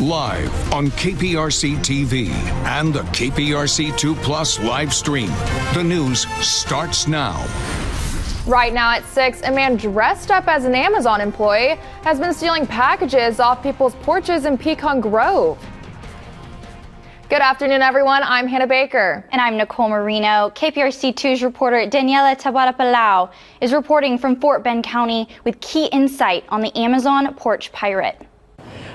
Live on KPRC TV and the KPRC2 Plus live stream. The news starts now. Right now at 6, a man dressed up as an Amazon employee has been stealing packages off people's porches in Pecan Grove. Good afternoon, everyone. I'm Hannah Baker. And I'm Nicole Marino. KPRC2's reporter Daniela Tabara-Palau is reporting from Fort Bend County with key insight on the Amazon porch pirate.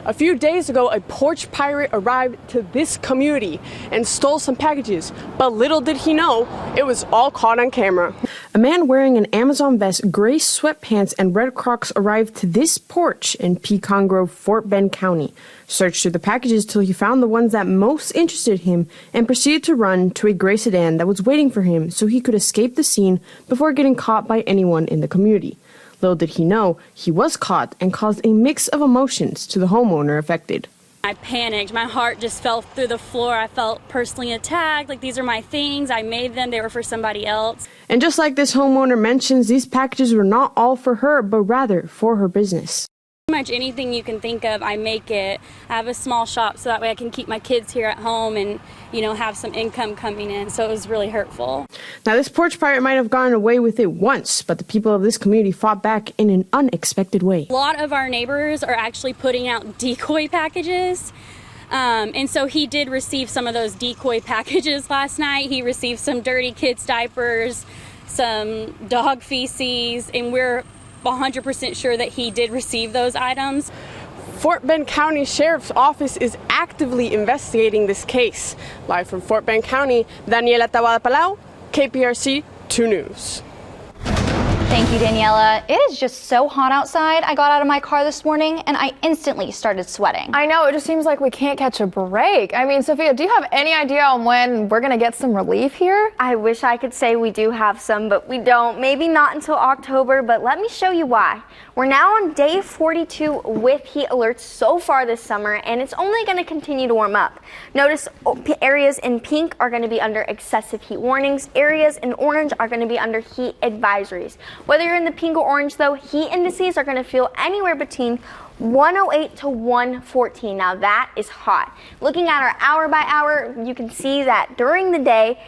A few days ago, a porch pirate arrived to this community and stole some packages, but little did he know, it was all caught on camera. A man wearing an Amazon vest, gray sweatpants, and red Crocs arrived to this porch in Pecan Grove, Fort Bend County, searched through the packages till he found the ones that most interested him, and proceeded to run to a gray sedan that was waiting for him so he could escape the scene before getting caught by anyone in the community. Little did he know, he was caught and caused a mix of emotions to the homeowner affected. I panicked. My heart just fell through the floor. I felt personally attacked. Like, these are my things. I made them. They were for somebody else. And just like this homeowner mentions, these packages were not all for her, but rather for her business. Pretty much anything you can think of, I make it. I have a small shop so that way I can keep my kids here at home and, have some income coming in. So it was really hurtful. Now, this porch pirate might have gotten away with it once, but the people of this community fought back in an unexpected way. A lot of our neighbors are actually putting out decoy packages. And so he did receive some of those decoy packages last night. He received some dirty kids' diapers, some dog feces, and we're 100% sure that he did receive those items. Fort Bend County Sheriff's Office is actively investigating this case. Live from Fort Bend County, Daniela Tabara-Palau, KPRC 2 News. Thank you, Daniela. It is just so hot outside. I got out of my car this morning and I instantly started sweating. I know, it just seems like we can't catch a break. I mean, Sophia, do you have any idea on when we're going to get some relief here? I wish I could say we do have some, but we don't. Maybe not until October, but let me show you why. We're now on day 42 with heat alerts so far this summer, and it's only going to continue to warm up. Notice areas in pink are going to be under excessive heat warnings. Areas in orange are going to be under heat advisories. Whether you're in the pink or orange, though, heat indices are going to feel anywhere between 108 to 114. Now that is hot. Looking at our hour by hour, you can see that during the day,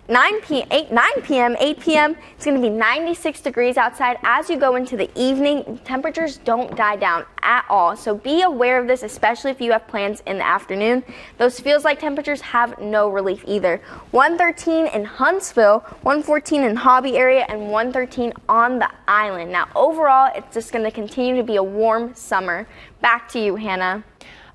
9 p.m., 8 p.m., it's going to be 96 degrees outside. As you go into the evening, temperatures don't die down at all. So be aware of this, especially if you have plans in the afternoon. Those feels like temperatures have no relief either. 113 in Huntsville, 114 in Hobby area, and 113 on the island. Now, overall, it's just going to continue to be a warm summer. Back to you, Hannah.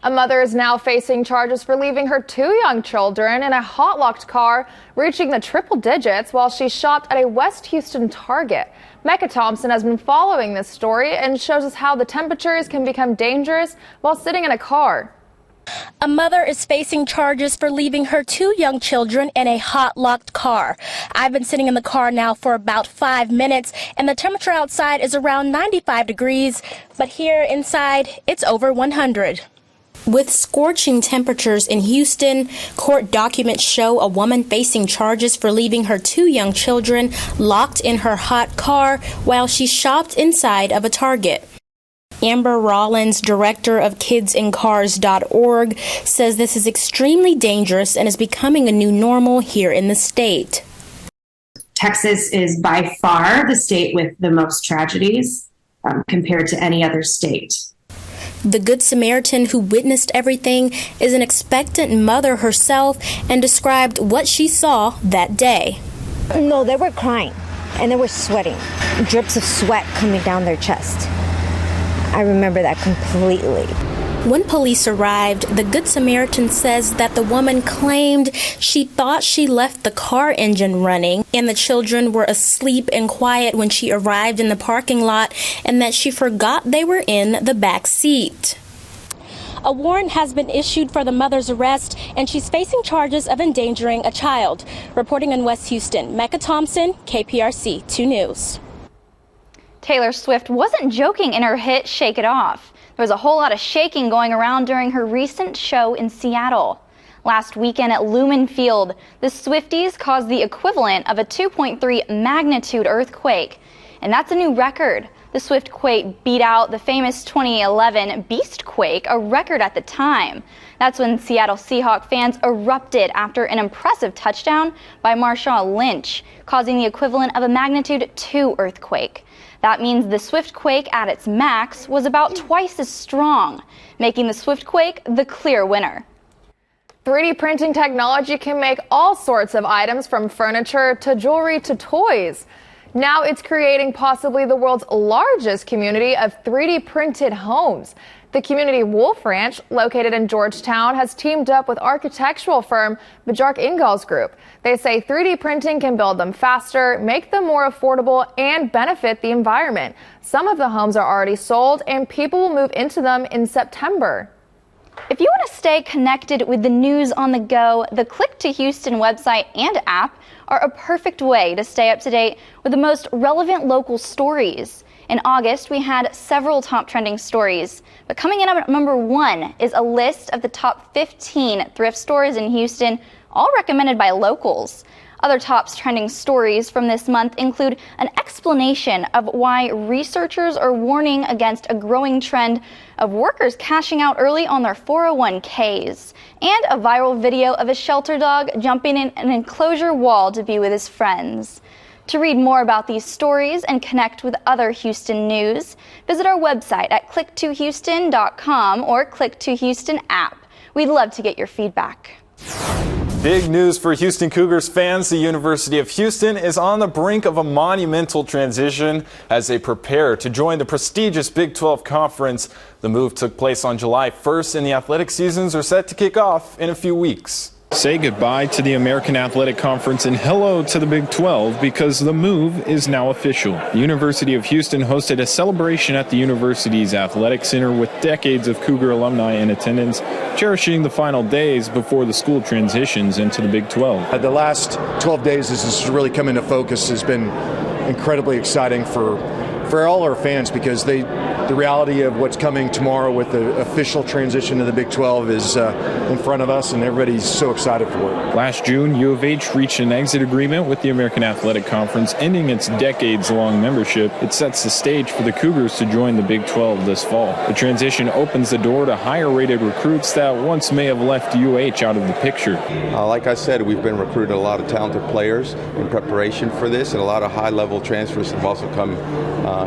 A mother is now facing charges for leaving her 2 young children in a hot-locked car, reaching the triple digits while she shopped at a West Houston Target. Mecca Thompson has been following this story and shows us how the temperatures can become dangerous while sitting in a car. A mother is facing charges for leaving her 2 young children in a hot-locked car. I've been sitting in the car now for about 5 minutes, and the temperature outside is around 95 degrees, but here inside, it's over 100. With scorching temperatures in Houston, court documents show a woman facing charges for leaving her 2 young children locked in her hot car while she shopped inside of a Target. Amber Rollins, director of kidsincars.org, says this is extremely dangerous and is becoming a new normal here in the state. Texas is by far the state with the most tragedies compared to any other state. The Good Samaritan who witnessed everything is an expectant mother herself and described what she saw that day. No, they were crying and they were sweating, drips of sweat coming down their chest. I remember that completely. When police arrived, the Good Samaritan says that the woman claimed she thought she left the car engine running and the children were asleep and quiet when she arrived in the parking lot and that she forgot they were in the back seat. A warrant has been issued for the mother's arrest, and she's facing charges of endangering a child. Reporting in West Houston, Mecca Thompson, KPRC 2 News. Taylor Swift wasn't joking in her hit Shake It Off. There was a whole lot of shaking going around during her recent show in Seattle. Last weekend at Lumen Field, the Swifties caused the equivalent of a 2.3 magnitude earthquake. And that's a new record. The swift quake beat out the famous 2011 beast quake, a record at the time. That's when Seattle Seahawks fans erupted after an impressive touchdown by Marshawn Lynch, causing the equivalent of a magnitude 2 earthquake. That means the swift quake at its max was about twice as strong, making the swift quake the clear winner. 3D printing technology can make all sorts of items, from furniture to jewelry to toys. Now it's creating possibly the world's largest community of 3D printed homes. The community Wolf Ranch, located in Georgetown, has teamed up with architectural firm Bjarke Ingels Group. They say 3D printing can build them faster, make them more affordable, and benefit the environment. Some of the homes are already sold, and people will move into them in September. If you want to stay connected with the news on the go, the Click to Houston website and app are a perfect way to stay up to date with the most relevant local stories. In August, we had several top trending stories, but coming in at number 1 is a list of the top 15 thrift stores in Houston, all recommended by locals. Other top trending stories from this month include an explanation of why researchers are warning against a growing trend of workers cashing out early on their 401ks, and a viral video of a shelter dog jumping in an enclosure wall to be with his friends. To read more about these stories and connect with other Houston news, visit our website at click2houston.com or Click2Houston app. We'd love to get your feedback. Big news for Houston Cougars fans. The University of Houston is on the brink of a monumental transition as they prepare to join the prestigious Big 12 Conference. The move took place on July 1st, and the athletic seasons are set to kick off in a few weeks. Say goodbye to the American Athletic Conference and hello to the Big 12, because the move is now official. The University of Houston hosted a celebration at the university's athletic center with decades of Cougar alumni in attendance, cherishing the final days before the school transitions into the Big 12. The last 12 days, as this has really come into focus, has been incredibly exciting for all our fans, because the reality of what's coming tomorrow with the official transition to the Big 12 is in front of us, and everybody's so excited for it. Last June, U of H reached an exit agreement with the American Athletic Conference, ending its decades-long membership. It sets the stage for the Cougars to join the Big 12 this fall. The transition opens the door to higher-rated recruits that once may have left UH out of the picture. Like I said, we've been recruiting a lot of talented players in preparation for this, and a lot of high-level transfers have also come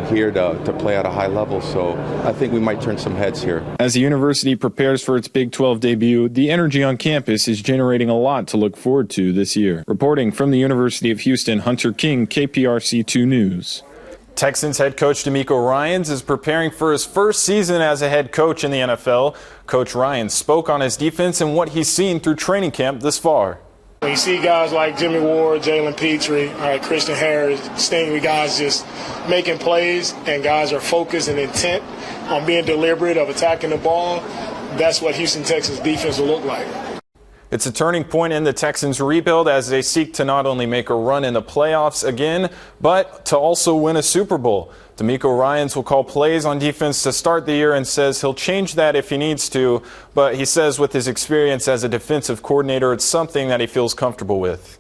here to play at a high level, so I think we might turn some heads here. As the university prepares for its Big 12 debut, the energy on campus is generating a lot to look forward to this year. Reporting from the University of Houston, Hunter King, KPRC2 News. Texans head coach DeMeco Ryans is preparing for his first season as a head coach in the NFL. Coach Ryans spoke on his defense and what he's seen through training camp this far. When you see guys like Jimmy Ward, Jalen Petrie, Christian Harris, Stingley, guys just making plays, and guys are focused and intent on being deliberate of attacking the ball, that's what Houston Texans defense will look like. It's a turning point in the Texans' rebuild as they seek to not only make a run in the playoffs again, but to also win a Super Bowl. DeMeco Ryans will call plays on defense to start the year and says he'll change that if he needs to, but he says with his experience as a defensive coordinator, it's something that he feels comfortable with.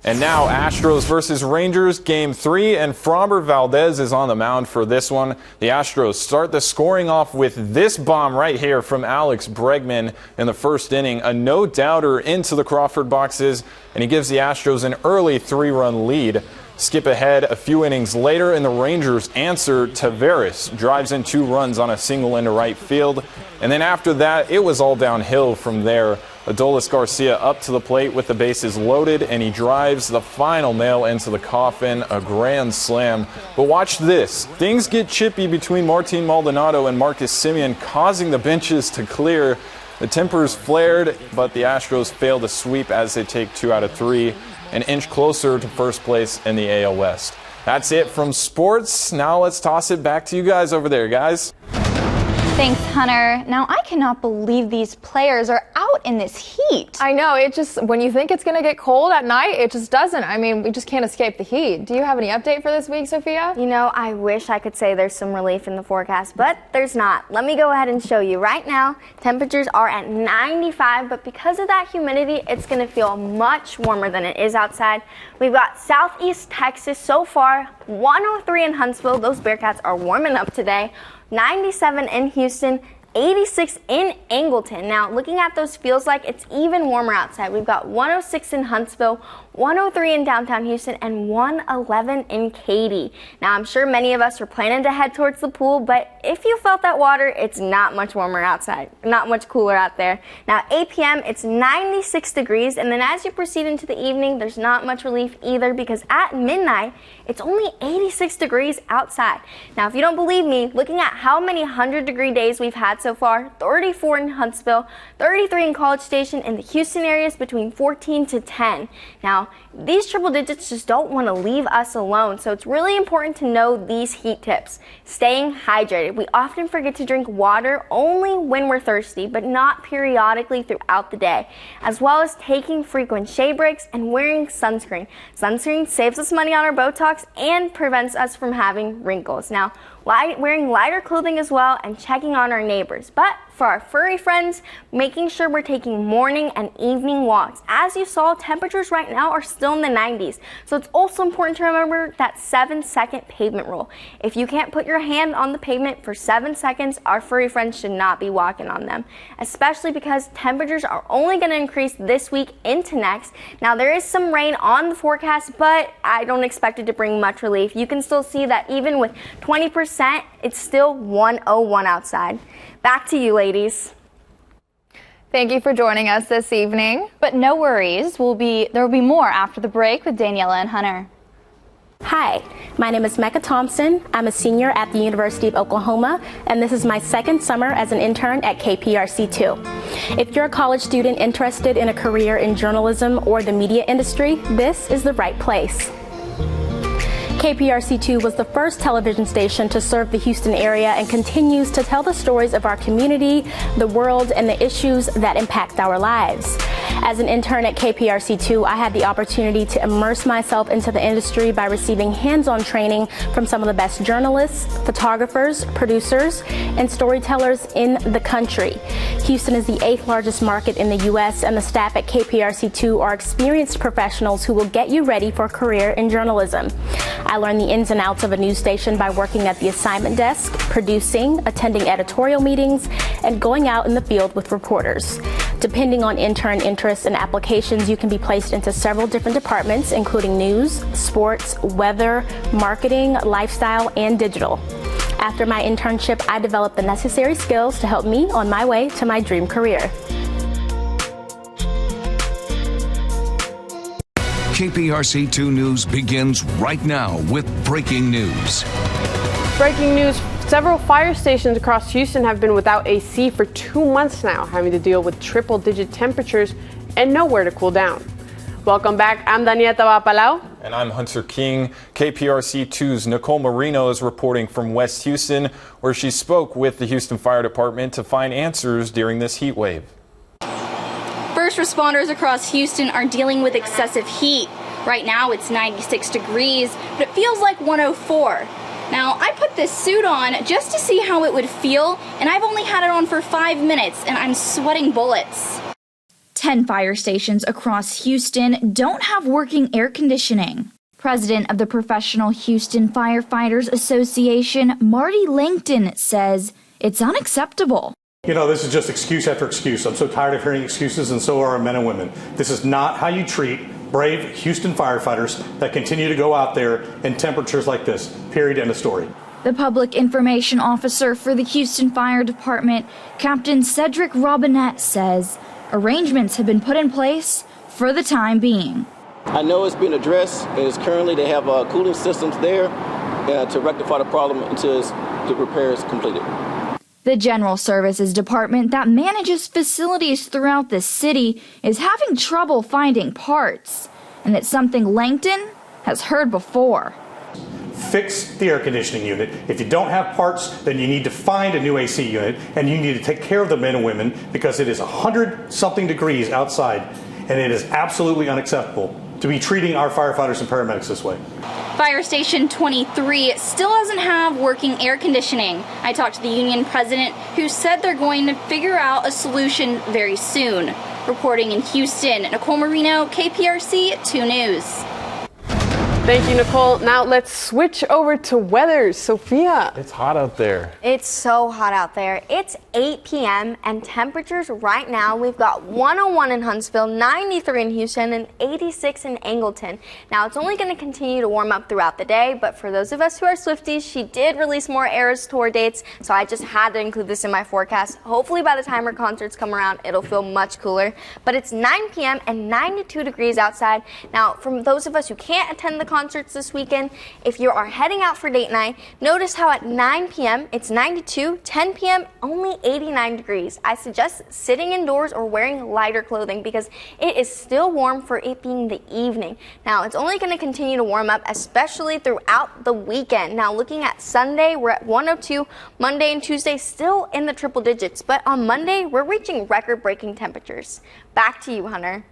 And now Astros versus Rangers, Game 3, and Framber Valdez is on the mound for this one. The Astros start the scoring off with this bomb right here from Alex Bregman in the first inning. A no-doubter into the Crawford boxes, and he gives the Astros an early 3-run lead. Skip ahead a few innings later, and the Rangers answer. Taveras drives in 2 runs on a single into right field. And then after that, it was all downhill from there. Adolis Garcia up to the plate with the bases loaded, and he drives the final nail into the coffin, a grand slam. But watch this. Things get chippy between Martin Maldonado and Marcus Semien, causing the benches to clear. The tempers flared, but the Astros fail to sweep as they take 2 out of 3. An inch closer to first place in the AL West. That's it from sports. Now let's toss it back to you guys over there, guys. Thanks, Hunter. Now, I cannot believe these players are out in this heat. I know, it just, when you think it's going to get cold at night, it just doesn't. I mean, we just can't escape the heat. Do you have any update for this week, Sophia? You know, I wish I could say there's some relief in the forecast, but there's not. Let me go ahead and show you. Right now, temperatures are at 95, but because of that humidity, it's going to feel much warmer than it is outside. We've got southeast Texas so far, 103 in Huntsville. Those Bearcats are warming up today. 97 in Houston, 86 in Angleton. Now, looking at those feels like it's even warmer outside. We've got 106 in Huntsville, 103 in downtown Houston, and 111 in Katy. Now, I'm sure many of us are planning to head towards the pool, but if you felt that water, it's not much warmer outside, not much cooler out there. Now, 8 p.m., it's 96 degrees, and then as you proceed into the evening, there's not much relief either because at midnight, it's only 86 degrees outside. Now, if you don't believe me, looking at how many 100-degree days we've had so far, 34 in Huntsville, 33 in College Station, and the Houston area is between 14 to 10. Now, these triple digits just don't want to leave us alone, so it's really important to know these heat tips. Staying hydrated. We often forget to drink water only when we're thirsty, but not periodically throughout the day, as well as taking frequent shade breaks and wearing sunscreen. Sunscreen saves us money on our Botox and prevents us from having wrinkles. Now, wearing lighter clothing as well and checking on our neighbors. But for our furry friends, making sure we're taking morning and evening walks. As you saw, temperatures right now are still in the 90s. So it's also important to remember that 7-second pavement rule. If you can't put your hand on the pavement for 7 seconds, our furry friends should not be walking on them, especially because temperatures are only going to increase this week into next. Now, there is some rain on the forecast, but I don't expect it to bring much relief. You can still see that even with 20%, it's still 101 outside. Back to you, ladies. Thank you for joining us this evening. But no worries, there will be more after the break with Daniela and Hunter. Hi, my name is Mecca Thompson. I'm a senior at the University of Oklahoma, and this is my second summer as an intern at KPRC2. If you're a college student interested in a career in journalism or the media industry, this is the right place. KPRC2 was the first television station to serve the Houston area and continues to tell the stories of our community, the world, and the issues that impact our lives. As an intern at KPRC2, I had the opportunity to immerse myself into the industry by receiving hands-on training from some of the best journalists, photographers, producers, and storytellers in the country. Houston is the 8th largest market in the U.S., and the staff at KPRC2 are experienced professionals who will get you ready for a career in journalism. I learned the ins and outs of a news station by working at the assignment desk, producing, attending editorial meetings, and going out in the field with reporters. Depending on intern interests and applications, you can be placed into several different departments, including news, sports, weather, marketing, lifestyle, and digital. After my internship, I developed the necessary skills to help me on my way to my dream career. KPRC2 News begins right now with breaking news. Breaking news. Several fire stations across Houston have been without AC for 2 months now, having to deal with triple-digit temperatures and nowhere to cool down. Welcome back. I'm Daniela Palau. And I'm Hunter King. KPRC2's Nicole Marino is reporting from West Houston, where she spoke with the Houston Fire Department to find answers during this heat wave. First responders across Houston are dealing with excessive heat. Right now it's 96 degrees, but it feels like 104. Now, I put this suit on just to see how it would feel, and I've only had it on for 5 minutes, and I'm sweating bullets. 10 fire stations across Houston don't have working air conditioning. President of the Professional Houston Firefighters Association, Marty Langton, says it's unacceptable. You know, this is just excuse after excuse. I'm so tired of hearing excuses, and so are our men and women. This is not how you treat brave Houston firefighters that continue to go out there in temperatures like this. Period. End of story. The public information officer for the Houston Fire Department, Captain Cedric Robinette, says arrangements have been put in place for the time being. I know it's been addressed, and it's currently they have cooling systems there to rectify the problem until the repair is completed. The General Services Department that manages facilities throughout the city is having trouble finding parts, and it's something Langton has heard before. fix the air conditioning unit. If you don't have parts, then you need to find a new AC unit, and you need to take care of the men and women because it is 100-something degrees outside, and it is absolutely unacceptable to be treating our firefighters and paramedics this way. Fire Station 23 still doesn't have working air conditioning. I talked to the union president, who said they're going to figure out a solution very soon. Reporting in Houston, Nicole Marino, KPRC 2 News. Thank you, Nicole. Now let's switch over to weather. Sophia. It's hot out there. It's so hot out there. It's 8 p.m. and temperatures right now, we've got 101 in Huntsville, 93 in Houston, and 86 in Angleton. Now it's only going to continue to warm up throughout the day, but for those of us who are Swifties, she did release more Eras Tour dates, so I just had to include this in my forecast. Hopefully by the time her concerts come around, it'll feel much cooler. But it's 9 p.m. and 92 degrees outside. Now, for those of us who can't attend the concerts this weekend, if you are heading out for date night, notice how at 9 p.m. it's 92, 10 p.m. only 89 degrees. I suggest sitting indoors or wearing lighter clothing because it is still warm for it being the evening. Now, it's only going to continue to warm up, especially throughout the weekend. Now, looking at Sunday, we're at 102, Monday and Tuesday still in the triple digits, but on Monday, we're reaching record-breaking temperatures. Back to you, Hunter.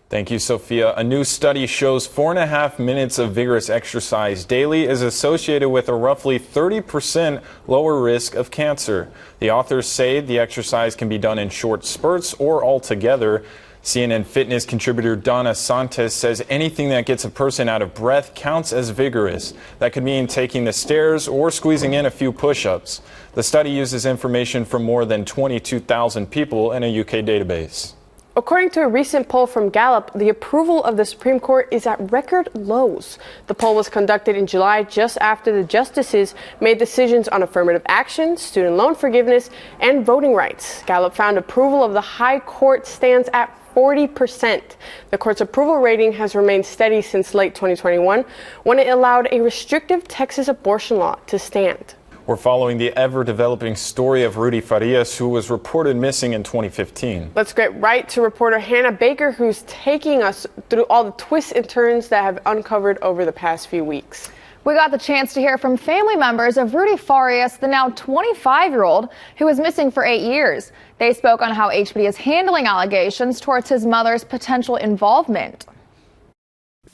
Thank you, Sophia. A new study shows 4.5 minutes of vigorous exercise daily is associated with a roughly 30% lower risk of cancer. The authors say the exercise can be done in short spurts or altogether. CNN fitness contributor Donna Santos says anything that gets a person out of breath counts as vigorous. That could mean taking the stairs or squeezing in a few push-ups. The study uses information from more than 22,000 people in a UK database. According to a recent poll from Gallup, the approval of the Supreme Court is at record lows. The poll was conducted in July just after the justices made decisions on affirmative action, student loan forgiveness, and voting rights. Gallup found approval of the High Court stands at 40%. The court's approval rating has remained steady since late 2021, when it allowed a restrictive Texas abortion law to stand. We're following the ever-developing story of Rudy Farias, who was reported missing in 2015. Let's get right to reporter Hannah Baker, who's taking us through all the twists and turns that have uncovered over the past few weeks. We got the chance to hear from family members of Rudy Farias, the now 25-year-old who was missing for 8 years. They spoke on how HBD is handling allegations towards his mother's potential involvement.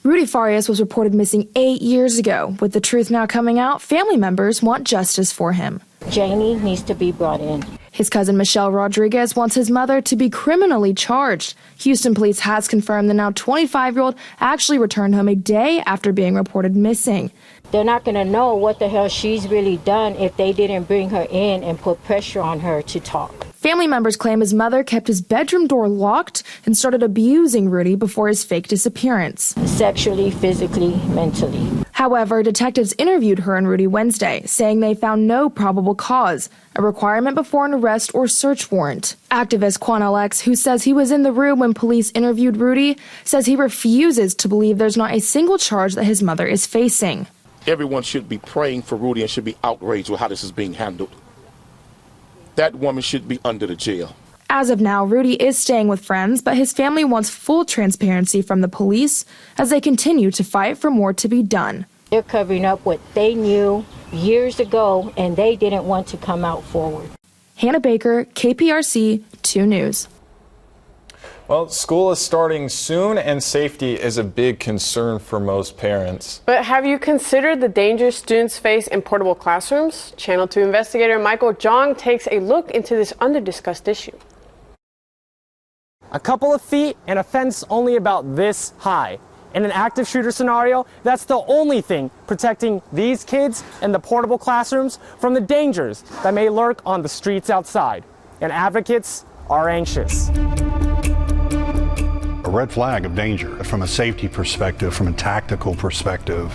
Rudy Farias was reported missing 8 years ago. With the truth now coming out, family members want justice for him. Jamie needs to be brought in. His cousin Michelle Rodriguez wants his mother to be criminally charged. Houston police has confirmed the now 25-year-old actually returned home a day after being reported missing. They're not going to know what the hell she's really done if they didn't bring her in and put pressure on her to talk. Family members claim his mother kept his bedroom door locked and started abusing Rudy before his fake disappearance. Sexually, physically, mentally. However, detectives interviewed her and Rudy Wednesday, saying they found no probable cause, a requirement before an arrest or search warrant. Activist Quan Alex, who says he was in the room when police interviewed Rudy, says he refuses to believe there's not a single charge that his mother is facing. Everyone should be praying for Rudy and should be outraged with how this is being handled. That woman should be under the jail. As of now, Rudy is staying with friends, but his family wants full transparency from the police as they continue to fight for more to be done. They're covering up what they knew years ago, and they didn't want to come out forward. Hannah Baker, KPRC 2 News. Well, school is starting soon, and safety is a big concern for most parents. But have you considered the dangers students face in portable classrooms? Channel 2 investigator Michael Jong takes a look into this under-discussed issue. A couple of feet and a fence only about this high. In an active shooter scenario, that's the only thing protecting these kids and the portable classrooms from the dangers that may lurk on the streets outside. And advocates are anxious. A red flag of danger from a safety perspective, from a tactical perspective.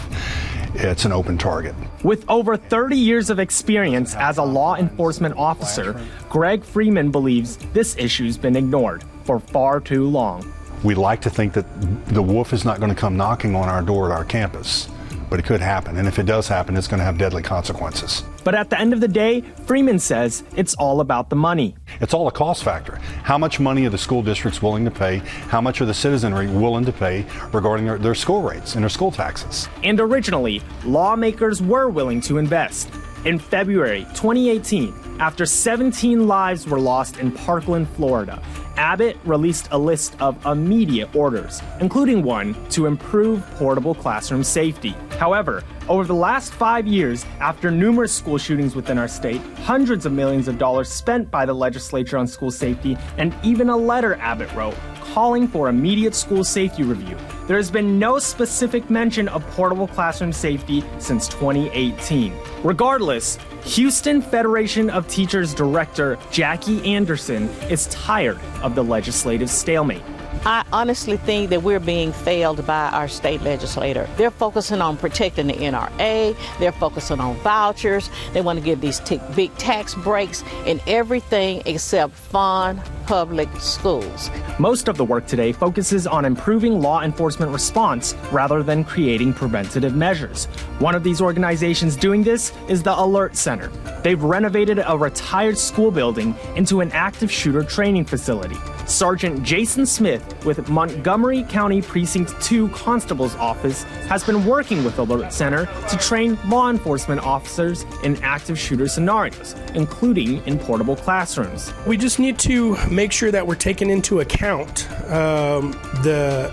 It's an open target. With over 30 years of experience as a law enforcement officer, Greg Freeman believes this issue's been ignored for far too long. We like to think that the wolf is not going to come knocking on our door at our campus, but it could happen. And if it does happen, it's going to have deadly consequences. But at the end of the day, Freeman says it's all about the money. It's all a cost factor. How much money are the school districts willing to pay? How much are the citizenry willing to pay regarding their school rates and their school taxes? And originally, lawmakers were willing to invest. In February 2018, after 17 lives were lost in Parkland, Florida, Abbott released a list of immediate orders, including one to improve portable classroom safety. However, over the last 5 years, after numerous school shootings within our state, hundreds of millions of dollars spent by the legislature on school safety, and even a letter Abbott wrote calling for immediate school safety review, there has been no specific mention of portable classroom safety since 2018. Regardless, Houston Federation of Teachers Director Jackie Anderson is tired of the legislative stalemate. I honestly think that we're being failed by our state legislator. They're focusing on protecting the NRA. They're focusing on vouchers. They want to give these big tax breaks and everything except fund public schools. Most of the work today focuses on improving law enforcement response rather than creating preventative measures. One of these organizations doing this is the Alert Center. They've renovated a retired school building into an active shooter training facility. Sergeant Jason Smith with Montgomery County Precinct 2 Constable's Office has been working with Alert Center to train law enforcement officers in active shooter scenarios, including in portable classrooms. We just need to make sure that we're taking into account the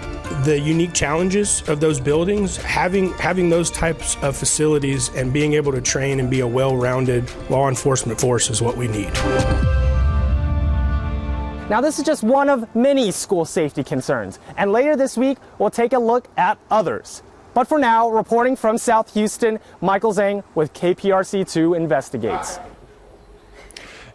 unique challenges of those buildings. Having those types of facilities and being able to train and be a well-rounded law enforcement force is what we need. Now, this is just one of many school safety concerns, and later this week, we'll take a look at others. But for now, reporting from South Houston, Michael Zhang with KPRC2 Investigates.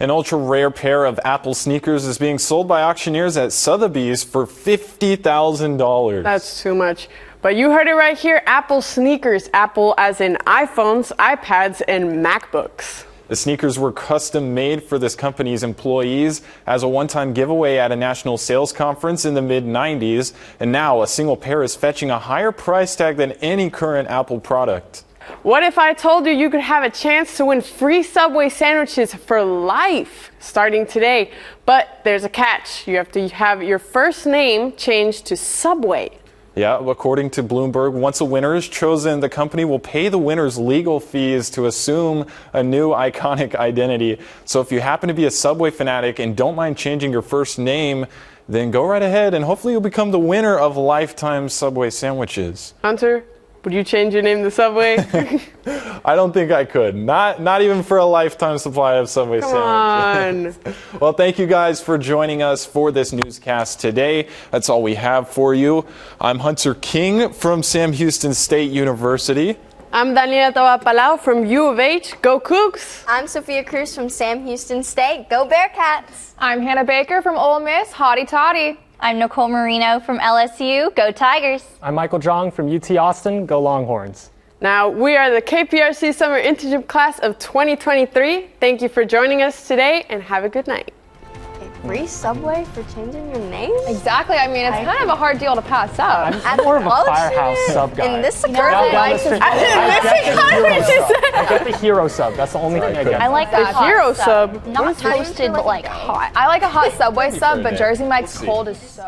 An ultra-rare pair of Apple sneakers is being sold by auctioneers at Sotheby's for $50,000. That's too much. But you heard it right here, Apple sneakers. Apple as in iPhones, iPads, and MacBooks. The sneakers were custom made for this company's employees as a one-time giveaway at a national sales conference in the mid-90s. And now a single pair is fetching a higher price tag than any current Apple product. What if I told you you could have a chance to win free Subway sandwiches for life starting today? But there's a catch. You have to have your first name changed to Subway. Yeah, according to Bloomberg, once a winner is chosen, the company will pay the winner's legal fees to assume a new iconic identity. So if you happen to be a Subway fanatic and don't mind changing your first name, then go right ahead and hopefully you'll become the winner of lifetime Subway sandwiches. Hunter, would you change your name to Subway? I don't think I could. Not even for a lifetime supply of Subway sandwiches. Come on. Well, thank you guys for joining us for this newscast today. That's all we have for you. I'm Hunter King from Sam Houston State University. I'm Daniela Tawa-Palau from U of H. Go Cougs! I'm Sophia Cruz from Sam Houston State. Go Bearcats! I'm Hannah Baker from Ole Miss. Hotty toddy. I'm Nicole Marino from LSU. Go Tigers. I'm Michael Jong from UT Austin. Go Longhorns. Now, we are the KPRC Summer Internship Class of 2023. Thank you for joining us today and have a good night. Free Subway for changing your name? Exactly. I mean, it's kind of a hard deal to pass up. I'm more of a Firehouse sub guy. And this girl likes it. I get the hero sub. That's the only thing I get. I like the hero sub. Not toasted, but like hot. I like a hot Subway sub, but Jersey Mike's cold is so